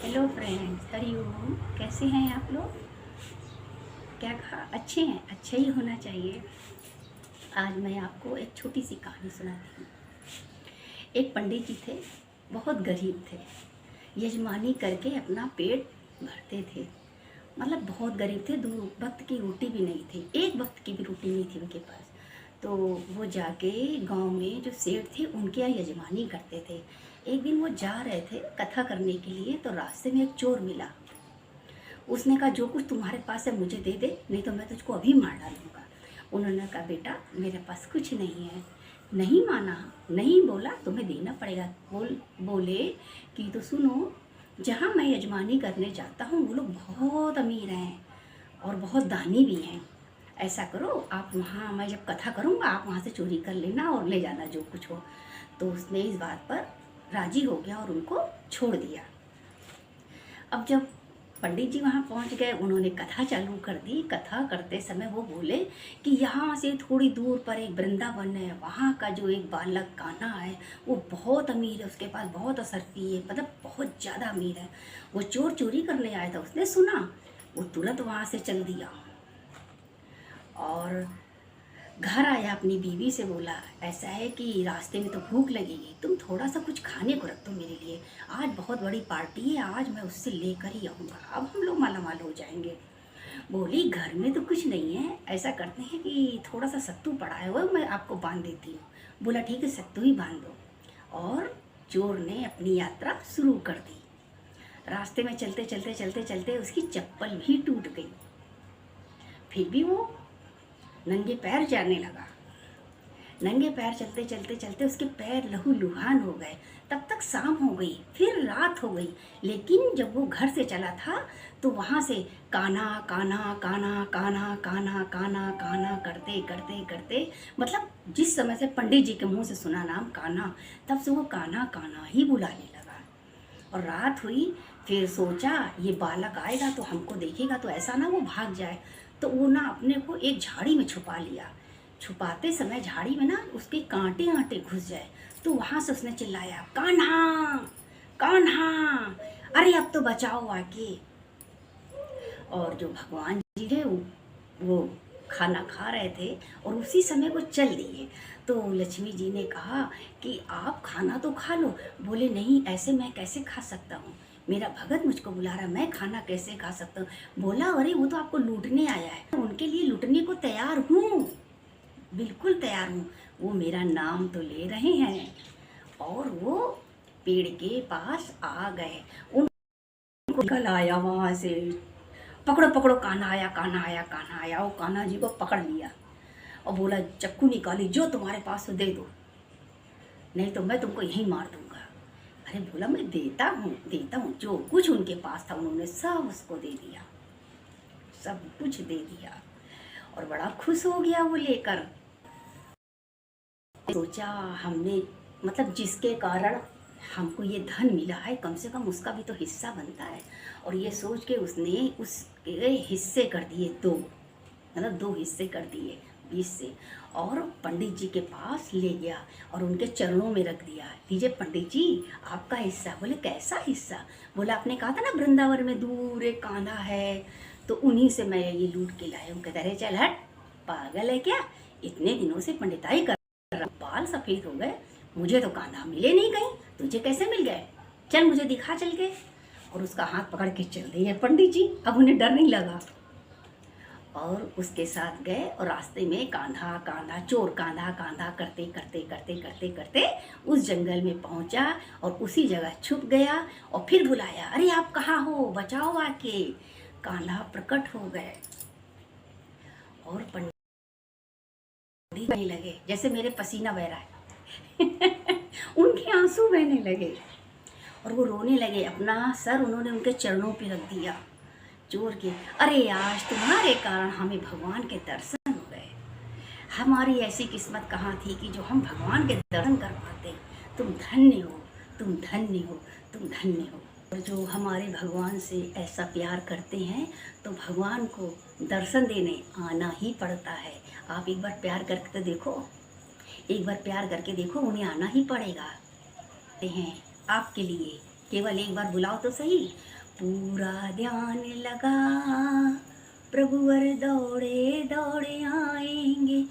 Hello friends, Hariom. कैसे हैं आप लोग? क्या कहा? अच्छे हैं? अच्छा ही होना चाहिए। आज मैं आपको एक छोटी सी कहानी सुनाती हूँ। एक पंडित जी थे, बहुत गरीब थे। यजमानी करके अपना पेट भरते थे। मतलब बहुत गरीब थे, दो वक्त की रोटी भी नहीं थी, एक वक्त की भी रोटी नहीं थी उनके पास। तो वो जाके गांव में जो सेठ थे उनके यहाँ यजमानी करते थे। एक दिन वो जा रहे थे कथा करने के लिए, तो रास्ते में एक चोर मिला। उसने कहा जो कुछ तुम्हारे पास है मुझे दे दे, नहीं तो मैं तुझको अभी मार डालूंगा। उन्होंने कहा बेटा मेरे पास कुछ नहीं है। नहीं माना, नहीं बोला तुम्हें देना पड़ेगा। बोले कि तो सुनो, जहाँ मैं यजमानी करने जाता हूँ वो लोग बहुत अमीर हैं और बहुत दानी भी हैं। ऐसा करो आप वहाँ, मैं जब कथा करूँगा आप वहाँ से चोरी कर लेना और ले जाना जो कुछ हो। तो उसने इस बात पर राजी हो गया और उनको छोड़ दिया। अब जब पंडित जी वहाँ पहुँच गए, उन्होंने कथा चालू कर दी। कथा करते समय वो बोले कि यहाँ से थोड़ी दूर पर एक वृंदावन है, वहाँ का जो एक बालक कान्हा है वो बहुत अमीर है, उसके पास बहुत असरफी है, मतलब बहुत ज़्यादा अमीर है। वो चोर चोरी करने आया था, उसने सुना, वो तुरंत वहाँ से चल दिया और घर आया, अपनी बीवी से बोला ऐसा है कि रास्ते में तो भूख लगेगी, तुम थोड़ा सा कुछ खाने को रख दो मेरे लिए, आज बहुत बड़ी पार्टी है, आज मैं उससे लेकर ही आऊँगा, अब हम लोग मालामाल हो जाएंगे। बोली घर में तो कुछ नहीं है, ऐसा करते हैं कि थोड़ा सा सत्तू पड़ा है वो मैं आपको बांध देती हूँ। बोला ठीक है सत्तू ही बांध दो। और चोर ने अपनी यात्रा शुरू कर दी। रास्ते में चलते चलते चलते चलते उसकी चप्पल भी टूट गई, फिर भी वो नंगे पैर जाने लगा। नंगे पैर चलते चलते चलते उसके पैर लहूलुहान हो गए। तब तक शाम हो गई, फिर रात हो गई। लेकिन जब वो घर से चला था तो वहाँ से कान्हा कान्हा कान्हा कान्हा कान्हा कान्हा कान्हा करते करते करते, मतलब जिस समय से पंडित जी के मुंह से सुना नाम कान्हा, तब से वो कान्हा कान्हा ही बुलाने लगा। और रात हुई, फिर सोचा ये बालक आएगा तो हमको देखेगा तो ऐसा ना वो भाग जाए। तो वो ना अपने को एक झाड़ी में छुपा लिया। छुपाते समय झाड़ी में ना उसके कांटे आंटे घुस जाए। तो वहाँ से उसने चिल्लाया कान्हा कान्हा, अरे अब तो बचाओ आके। और जो भगवान जी थे वो खाना खा रहे थे और उसी समय वो चल दिए। तो लक्ष्मी जी ने कहा कि आप खाना तो खा लो। बोले नहीं, ऐसे मैं कैसे खा सकता हूँ, मेरा भगत मुझको बुला रहा है, मैं खाना कैसे खा सकता हूँ। बोला अरे वो तो आपको लूटने आया है, उनके लिए लूटने को तैयार हूँ, बिल्कुल तैयार हूँ। वो मेरा नाम तो ले रहे हैं। और वो पेड़ के पास आ गए, उनको निकल आया वहाँ से, पकड़ो पकड़ो कान्हा आया कान्हा आया कान्हा आया। वो कान्हा जी को पकड़ लिया और बोला चक्कू निकाली, जो तुम्हारे पास हो दे दो, नहीं तो मैं तुमको यहीं मार दूंगा। अरे बोला मैं देता हूँ, जो कुछ उनके पास था उन्होंने सब उसको दे दिया, सब कुछ दे दिया। और बड़ा खुश हो गया वो लेकर। सोचा हमने, मतलब जिसके कारण हमको ये धन मिला है, कम से कम उसका भी तो हिस्सा बनता है। और ये सोच के उसने उसके हिस्से कर दिए दो, मतलब दो हिस्से कर दिए 20 से। और पंडित जी के पास ले गया और उनके चरणों में रख दिया, लीजिए पंडित जी आपका हिस्सा। बोले कैसा हिस्सा? बोला आपने कहा था ना वृंदावन में दूर एक कान्हा है, तो उन्हीं से मैं ये लूट के लाया हूँ। कहते अरे चल हट, पागल है क्या, इतने दिनों से पंडिताई कर, बाल सफेद हो गए, मुझे तो कान्हा मिले नहीं कहीं, तुझे कैसे मिल गए, चल मुझे दिखा चल के। और उसका हाथ पकड़ के चल रही है पंडित जी। अब उन्हें डर नहीं लगा और उसके साथ गए और रास्ते में कान्हा कान्हा चोर कान्हा कान्हा करते करते करते करते करते उस जंगल में पहुंचा और उसी जगह छुप गया। और फिर बुलाया अरे आप कहाँ हो, बचाओ आके। कान्हा प्रकट हो गए और पंडित बहने लगे, जैसे मेरे पसीना बह रहा है उनके आंसू बहने लगे और वो रोने लगे। अपना सर उन्होंने उनके चरणों पे रख दिया चोर के। अरे आज तुम्हारे कारण हमें भगवान के दर्शन हो गए, हमारी ऐसी किस्मत कहाँ थी कि जो हम भगवान के दर्शन कर पाते। तुम धन्य हो, तुम धन्य हो, तुम धन्य हो। और जो हमारे भगवान से ऐसा प्यार करते हैं तो भगवान को दर्शन देने आना ही पड़ता है। आप एक बार प्यार करके तो देखो, एक बार प्यार करके देखो, उन्हें आना ही पड़ेगा। हैं आपके लिए, केवल एक बार बुलाओ तो सही। पूरा ध्यान लगा, प्रभुवर दौड़े दौड़े आएंगे,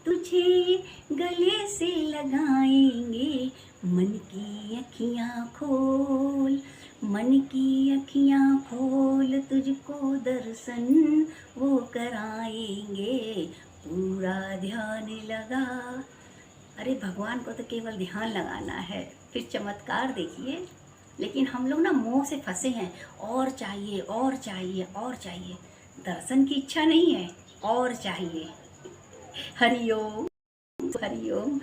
तुझे गले से लगाएंगे। मन की अखियाँ खोल, मन की अखियाँ खोल, तुझको दर्शन वो कराएंगे, पूरा ध्यान लगा। अरे भगवान को तो केवल ध्यान लगाना है, फिर चमत्कार देखिए। लेकिन हम लोग ना मोह से फंसे हैं, और चाहिए और चाहिए और चाहिए। दर्शन की इच्छा नहीं है, और चाहिए। हरिओम हरिओम।